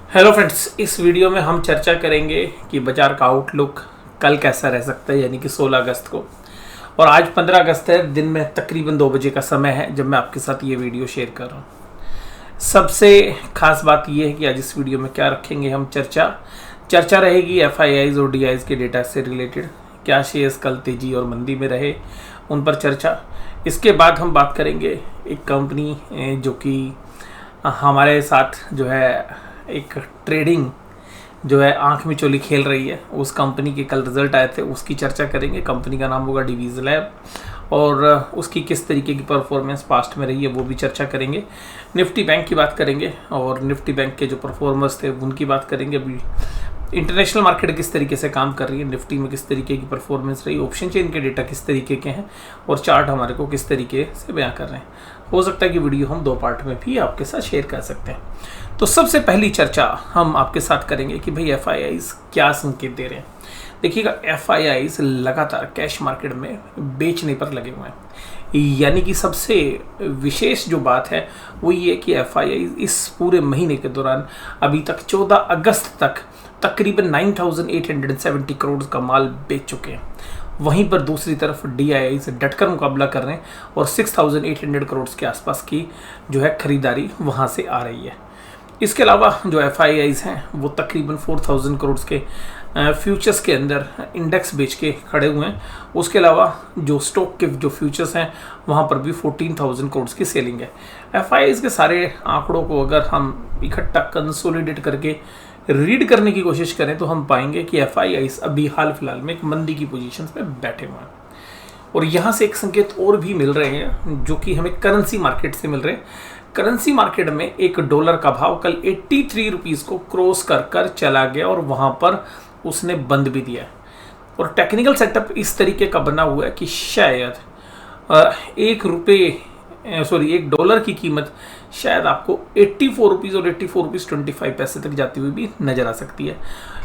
Hello friends, इस video में हम चर्चा करेंगे कि बाजार का आउटलुक कल कैसा रह सकता है, यानी कि 16 अगस्त को। और आज 15 अगस्त है, दिन में तकरीबन 2 बजे का समय है जब मैं आपके साथ ये वीडियो शेयर कर रहा हूँ। सबसे खास बात यह है कि आज इस वीडियो में क्या रखेंगे हम चर्चा रहेगी FIIs और DIs के डेटा से रिलेटेड। क्या शेयर्स कल तेजी और मंदी में रहे, उन पर चर्चा। इसके बाद हम बात करेंगे एक कंपनी जो कि हमारे साथ जो है एक ट्रेडिंग जो है आंख में चोली खेल रही है, उस कंपनी के कल रिजल्ट आए थे, उसकी चर्चा करेंगे। कंपनी का नाम होगा डिवीज लैब और उसकी किस तरीके की परफॉर्मेंस पास्ट में रही है वो भी चर्चा करेंगे। निफ्टी बैंक की बात करेंगे और निफ्टी बैंक के जो परफॉर्मर्स थे उनकी बात करेंगे। अभी इंटरनेशनल मार्केट किस तरीके से काम कर रही है, निफ्टी में किस तरीके की परफॉर्मेंस रही, ऑप्शन चेन के डेटा किस तरीके के हैं और चार्ट हमारे को किस तरीके से बयां कर रहे हैं। हो सकता है कि वीडियो हम 2 पार्ट में भी आपके साथ शेयर कर सकते हैं। तो सबसे पहली चर्चा हम आपके साथ करेंगे कि भाई FIIs क्या संकेत दे रहे हैं। देखिएगा, FIIs लगातार कैश मार्केट में बेचने पर लगे हुए हैं, यानी कि सबसे विशेष जो बात है वो ये कि FIIs इस पूरे महीने के दौरान अभी तक 14 अगस्त तक तकरीबन 9,870 करोड़ का माल बेच चुके हैं। वहीं पर दूसरी तरफ DIs डटकर मुकाबला कर रहे हैं और 6,800 करोड़ के आसपास की जो है खरीदारी वहां से आ रही है। इसके अलावा जो FIIs हैं वो तकरीबन 4,000 करोड़ के फ्यूचर्स के अंदर इंडेक्स बेच के खड़े हुए हैं। उसके अलावा जो स्टॉक के जो फ्यूचर्स हैं वहाँ पर भी 14,000 करोड़ की सेलिंग है। FIIs के सारे आंकड़ों को अगर हम इकट्ठा कंसोलिडेट करके रीड करने की कोशिश करें तो हम पाएंगे कि FIIs अभी हाल फिलहाल में एक मंदी की पोजीशन में बैठे हुए हैं। और यहाँ से एक संकेत और भी मिल रहे हैं जो कि हमें करेंसी मार्केट से मिल रहे हैं। करेंसी मार्केट में $1 का भाव कल 83 रुपीज़ को क्रॉस कर चला गया और वहाँ पर उसने बंद भी दिया। और टेक्निकल सेटअप इस तरीके का बना हुआ है कि शायद $1 की कीमत शायद आपको 84 रुपीज़ और 84 रुपीज़ 25 पैसे तक जाती हुई भी नजर आ सकती है।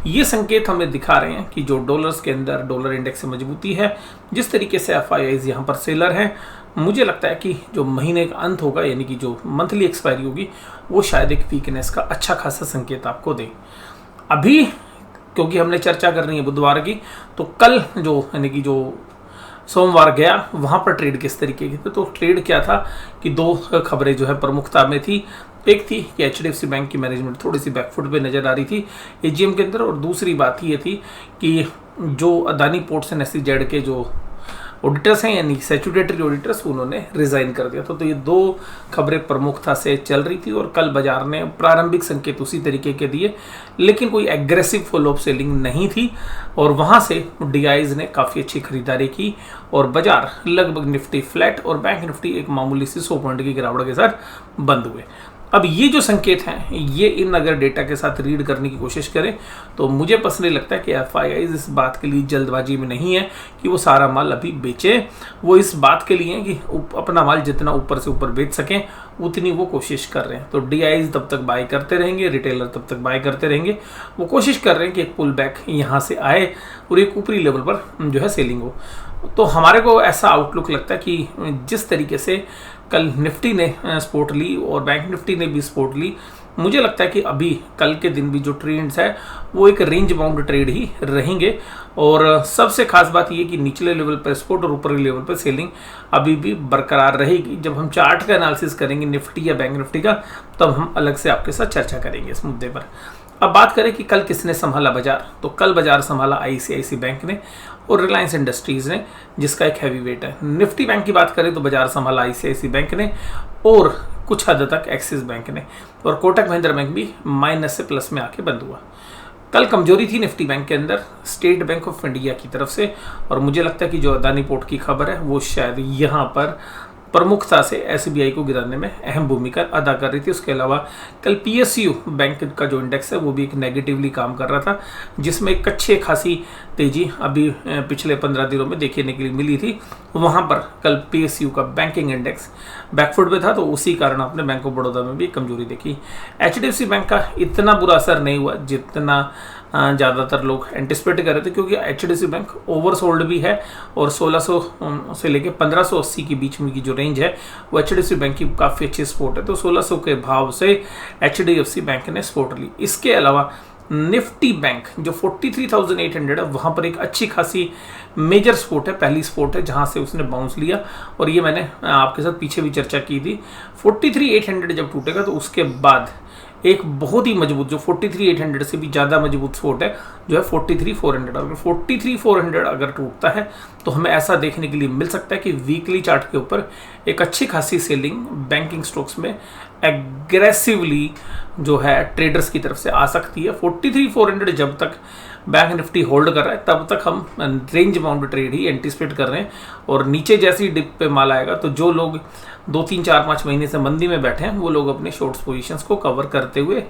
ये संकेत हमें दिखा रहे हैं कि जो डॉलर्स के अंदर डॉलर इंडेक्स से मजबूती है, जिस तरीके से FIIs यहाँ पर सेलर हैं, मुझे लगता है कि जो महीने का अंत होगा, यानी कि जो मंथली एक्सपायरी होगी, वो शायद एक वीकनेस का अच्छा खासा संकेत आपको दे। अभी क्योंकि हमने चर्चा करनी है बुधवार की, तो कल जो यानी कि जो सोमवार गया वहाँ पर ट्रेड किस तरीके की थी, तो ट्रेड क्या था कि 2 खबरें जो है प्रमुखता में थी। एक थी कि HDFC बैंक की मैनेजमेंट थोड़ी सी बैकफुट पे नज़र आ रही थी AGM के अंदर, और दूसरी बात ये थी कि जो अदानी पोर्ट्स एंड SEZ के जो ऑडिटर्स हैं, यानी स्टैट्यूटरी ऑडिटर्स, उन्होंने रिजाइन कर दिया था। तो ये 2 खबरें प्रमुखता से चल रही थी और कल बाजार ने प्रारंभिक संकेत उसी तरीके के दिए, लेकिन कोई एग्रेसिव फॉल ऑफ सेलिंग नहीं थी और वहां से DIs ने काफ़ी अच्छी खरीदारी की और बाजार लगभग निफ्टी फ्लैट और बैंक निफ्टी एक मामूली सी 100 पॉइंट की गिरावट के साथ बंद हुए। अब ये जो संकेत हैं, ये इन अगर डेटा के साथ रीड करने की कोशिश करें तो मुझे पर्सनली लगता है कि FIIs इस बात के लिए जल्दबाजी में नहीं है कि वो सारा माल अभी बेचे। वो इस बात के लिए कि अपना माल जितना ऊपर से ऊपर बेच सकें उतनी वो कोशिश कर रहे हैं। तो DIs तब तक बाय करते रहेंगे, रिटेलर तब तक बाय करते रहेंगे। वो कोशिश कर रहे हैं कि एक पुल बैक यहाँ से आए और एक ऊपरी लेवल पर जो है सेलिंग हो। तो हमारे को ऐसा आउटलुक लगता है कि जिस तरीके से कल निफ्टी ने सपोर्ट ली और बैंक निफ्टी ने भी सपोर्ट ली, मुझे लगता है कि अभी कल के दिन भी जो ट्रेड्स है वो एक रेंज बाउंड ट्रेड ही रहेंगे। और सबसे खास बात ये कि निचले लेवल पर सपोर्ट और ऊपरी लेवल पर सेलिंग अभी भी बरकरार रहेगी। जब हम चार्ट का एनालिसिस करेंगे निफ्टी या बैंक निफ्टी का, तब हम अलग से आपके साथ चर्चा करेंगे इस मुद्दे पर। अब बात करें कि कल किसने संभाला बाजार, तो कल बाजार संभाला ICICI बैंक ने और रिलायंस इंडस्ट्रीज ने, जिसका एक हैवी वेट है। निफ्टी बैंक की बात करें तो बाजार संभाला ICICI बैंक ने और कुछ हद तक एक्सिस बैंक ने, और कोटक महिंद्रा बैंक भी माइनस से प्लस में आके बंद हुआ। कल कमजोरी थी निफ्टी बैंक के अंदर स्टेट बैंक ऑफ इंडिया की तरफ से, और मुझे लगता है कि जो अदानी पोर्ट की खबर है वो शायद यहाँ पर प्रमुखता से SBI को गिराने में अहम भूमिका अदा कर रही थी। उसके अलावा कल PSU बैंक का जो इंडेक्स है वो भी एक नेगेटिवली काम कर रहा था, जिसमें एक अच्छी खासी तेजी अभी पिछले 15 दिनों में देखने के लिए मिली थी। वहाँ पर कल PSU का बैंकिंग इंडेक्स बैकफुट पे था, तो उसी कारण आपने बैंक ऑफ बड़ौदा में भी कमजोरी देखी। HDFC बैंक का इतना बुरा असर नहीं हुआ जितना ज़्यादातर लोग एंटिसिपेट कर रहे थे, क्योंकि HDFC बैंक ओवरसोल्ड भी है और 1600 से लेकर 1580 के बीच में की जो रेंज है वो HDFC बैंक की काफ़ी अच्छी सपोर्ट है, तो 1600 के भाव से HDFC बैंक ने सपोर्ट ली। इसके अलावा निफ्टी बैंक जो 43,800 है वहाँ पर एक अच्छी खासी मेजर सपोर्ट है, पहली सपोर्ट है जहाँ से उसने बाउंस लिया, और ये मैंने आपके साथ पीछे भी चर्चा की थी। 43,800 जब टूटेगा तो उसके बाद एक बहुत ही मजबूत जो 43,800 से भी ज़्यादा मजबूत सपोर्ट है जो है 43,400। अगर 43,400 अगर टूटता है तो हमें ऐसा देखने के लिए मिल सकता है कि वीकली चार्ट के ऊपर एक अच्छी खासी सेलिंग बैंकिंग स्टॉक्स में एग्रेसिवली जो है ट्रेडर्स की तरफ से आ सकती है। 43,400 जब तक बैंक निफ्टी होल्ड कर रहा है तब तक हम रेंज बाउंड ट्रेड ही एंटिसिपेट कर रहे हैं, और नीचे जैसी डिप पे माल आएगा तो जो लोग 2, 3, 4, 5 महीने से मंदी में बैठे हैं वो लोग अपने शॉर्ट्स पोजीशंस को कवर करते हुए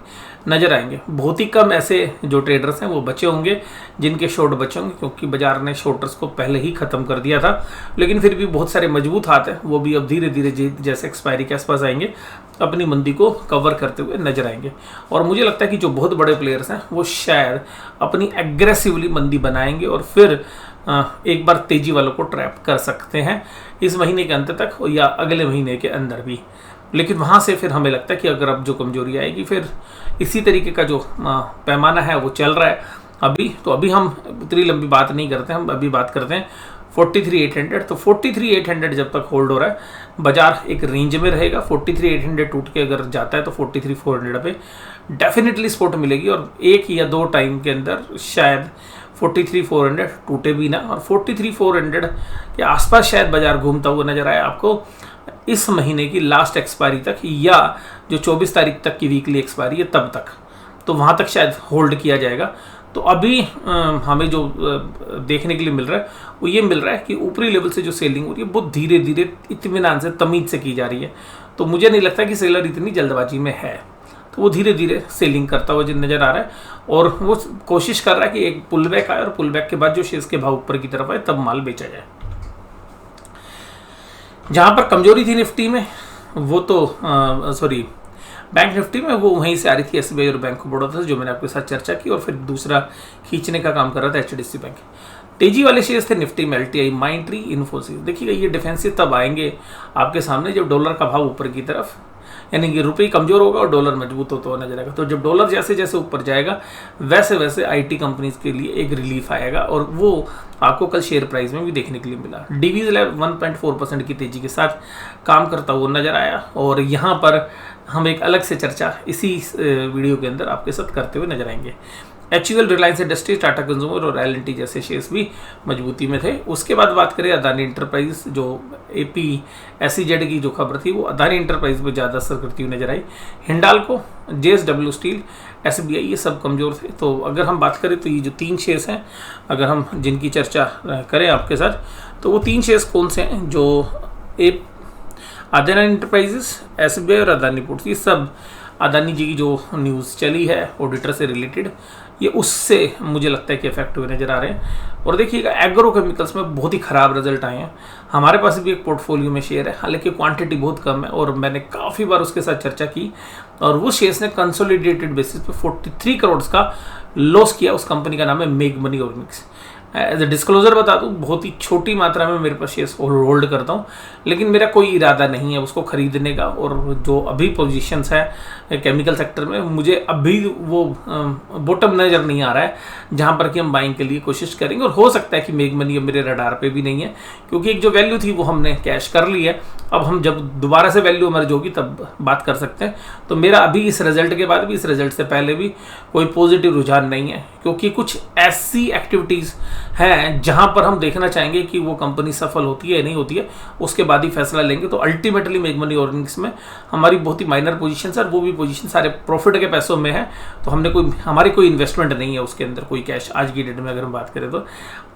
नजर आएंगे। बहुत ही कम ऐसे जो ट्रेडर्स हैं वो बचे होंगे जिनके शॉर्ट बचे होंगे, क्योंकि बाजार ने शॉर्टर्स को पहले ही खत्म कर दिया था, लेकिन फिर भी बहुत सारे मजबूत हाथ हैं वो भी अब धीरे धीरे जैसे एक्सपायरी के आसपास आएंगे अपनी मंदी को कवर करते हुए नजर आएंगे। और मुझे लगता है कि जो बहुत बड़े प्लेयर्स हैं वो शायद अपनी एग्रेसिवली मंदी बनाएंगे और फिर एक बार तेजी वालों को ट्रैप कर सकते हैं इस महीने के अंत तक या अगले महीने के अंदर भी। लेकिन वहाँ से फिर हमें लगता है कि अगर अब जो कमजोरी आएगी फिर इसी तरीके का जो पैमाना है वो चल रहा है अभी, तो अभी हम उतनी लंबी बात नहीं करते, हम अभी बात करते हैं 43,800। तो 43,800 जब तक होल्ड हो रहा है बाजार एक रेंज में रहेगा। 43,800 टूट के अगर जाता है तो 43,400 पे डेफिनेटली सपोर्ट मिलेगी, और एक या दो टाइम के अंदर शायद 43,400 टूटे भी ना, और 43,400 के आसपास शायद बाजार घूमता हुआ नजर आया आपको इस महीने की लास्ट एक्सपायरी तक, या जो 24 तारीख तक की वीकली एक्सपायरी है तब तक, तो वहाँ तक शायद होल्ड किया जाएगा। तो अभी हमें जो देखने के लिए मिल रहा है वो ये मिल रहा है कि ऊपरी लेवल से जो सेलिंग हो रही है बहुत धीरे धीरे इत्मीनान से तमीज से की जा रही है। तो मुझे नहीं लगता कि सेलर इतनी जल्दबाजी में है, तो वो धीरे धीरे सेलिंग करता हुआ नजर आ रहा है, और वो कोशिश कर रहा है कि एक पुल बैक आए और पुल बैक के बाद जो शेयर्स के भाव ऊपर की तरफ आए तब माल बेचा जाए। जहां पर कमजोरी थी निफ्टी में वो तो बैंक निफ्टी में वो वहीं से आ रही थी SBI और बैंक ऑफ बड़ौदा से, जो मैंने आपके साथ चर्चा की, और फिर दूसरा खींचने का काम कर रहा था HDFC बैंक। तेजी वाले शेयर्स थे निफ्टी में LTI, माइंट्री, इन्फोसिस। देखिएगा ये डिफेंसिव तब आएंगे आपके सामने जब डॉलर का भाव ऊपर की तरफ, यानी कि रुपये कमजोर होगा और डॉलर मजबूत होता हुआ नजर आएगा। तो जब डॉलर जैसे जैसे ऊपर जाएगा वैसे वैसे IT कंपनीज के लिए एक रिलीफ आएगा, और वो आपको कल शेयर प्राइस में भी देखने के लिए मिला। डिवीज 1.4% की तेजी के साथ काम करता हुआ नजर आया, और यहाँ पर हम एक अलग से चर्चा इसी वीडियो के अंदर आपके साथ करते हुए नजर आएंगे। HUL, Reliance industries, Tata consumer और L&T जैसे शेयर्स भी मजबूती में थे। उसके बाद बात करें अदानी इंटरप्राइज, जो APSEZ की जो खबर थी वो अदानी इंटरप्राइज पर ज़्यादा असर करती हुई नजर आई। हिंडाल्को, JSW स्टील, SBI ये सब कमज़ोर थे। तो अगर हम बात करें तो ये जो 3 शेयर्स हैं अगर हम जिनकी चर्चा करें आपके साथ, तो वो 3 शेयर्स कौन से हैं जो अदानी इंटरप्राइजेस, SBI और अदानी पोर्ट्स, ये सब अदानी जी की जो न्यूज़ चली है ऑडिटर से रिलेटेड, ये उससे मुझे लगता है कि इफेक्ट हुए नज़र आ रहे हैं। और देखिएगा एग्रो केमिकल्स में बहुत ही ख़राब रिजल्ट आए हैं। हमारे पास भी एक पोर्टफोलियो में शेयर है, हालांकि क्वांटिटी बहुत कम है, और मैंने काफ़ी बार उसके साथ चर्चा की, और वो शेयर्स ने कंसोलिडेटेड बेसिस पे 43 करोड़ का लॉस किया। उस कंपनी का नाम है Meg Money Organics. As a disclosure बता दूं, बहुत ही छोटी मात्रा में मेरे पास शेयर्स होल्ड करता हूं, लेकिन मेरा कोई इरादा नहीं है उसको खरीदने का। और जो अभी पोजीशंस है केमिकल सेक्टर में, मुझे अभी वो बॉटम नज़र नहीं आ रहा है जहां पर कि हम बाइंग के लिए कोशिश करेंगे। और हो सकता है कि मेग मनी अब मेरे रडार पे भी नहीं है, क्योंकि एक जो वैल्यू थी वो हमने कैश कर ली है। अब हम जब दोबारा से वैल्यू इमर्ज होगी तब बात कर सकते हैं। तो मेरा अभी इस रिजल्ट के बाद भी, इस रिजल्ट से पहले भी कोई पॉजिटिव रुझान नहीं है, क्योंकि कुछ ऐसी एक्टिविटीज़ हैं जहां पर हम देखना चाहेंगे कि वो कंपनी सफल होती है या नहीं होती है, उसके बाद ही फैसला लेंगे। तो अल्टीमेटली मेग मनी ऑर्गेनिक्स में हमारी बहुत ही माइनर पोजीशन है, और वो भी पोजीशन सारे प्रॉफिट के पैसों में है। तो हमारी कोई इन्वेस्टमेंट नहीं है उसके अंदर, कोई कैश आज की डेट में अगर हम बात करें तो।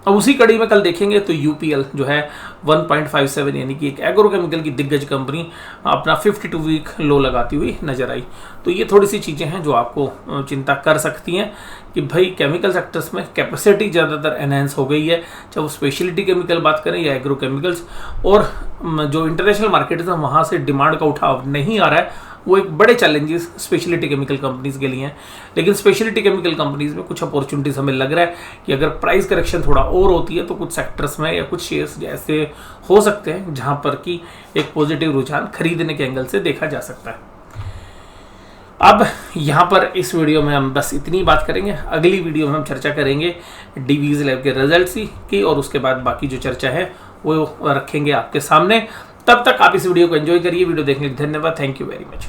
अब उसी कड़ी में कल देखेंगे तो UPL जो है 1.57, यानी कि एक एग्रोकेमिकल की दिग्गज कंपनी अपना 52 वीक लो लगाती हुई नजर आई। तो ये थोड़ी सी चीज़ें हैं जो आपको चिंता कर सकती हैं कि भाई केमिकल सेक्टर्स में कैपेसिटी ज़्यादातर एनहेंस हो गई है, चाहे वो स्पेशलिटी केमिकल बात करें या एग्रोकेमिकल्स, और जो इंटरनेशनल मार्केट है वहाँ से डिमांड का उठाव नहीं आ रहा है। वो एक बड़े चैलेंजेस स्पेशलिटी केमिकल कंपनीज के लिए हैं। लेकिन स्पेशलिटी केमिकल कंपनीज में कुछ अपॉर्चुनिटीज हमें लग रहा है कि अगर प्राइस करेक्शन थोड़ा और होती है तो कुछ सेक्टर्स में या कुछ शेयर्स जैसे हो सकते हैं जहां पर कि एक पॉजिटिव रुझान खरीदने के एंगल से देखा जा सकता है। अब यहाँ पर इस वीडियो में हम बस इतनी बात करेंगे। अगली वीडियो में हम चर्चा करेंगे डिवीज लैब के रिजल्ट्स की, और उसके बाद बाकी जो चर्चा है वो रखेंगे आपके सामने। तब तक आप इस वीडियो को एंजॉय करिए। वीडियो देखने के लिए धन्यवाद। Thank you very much.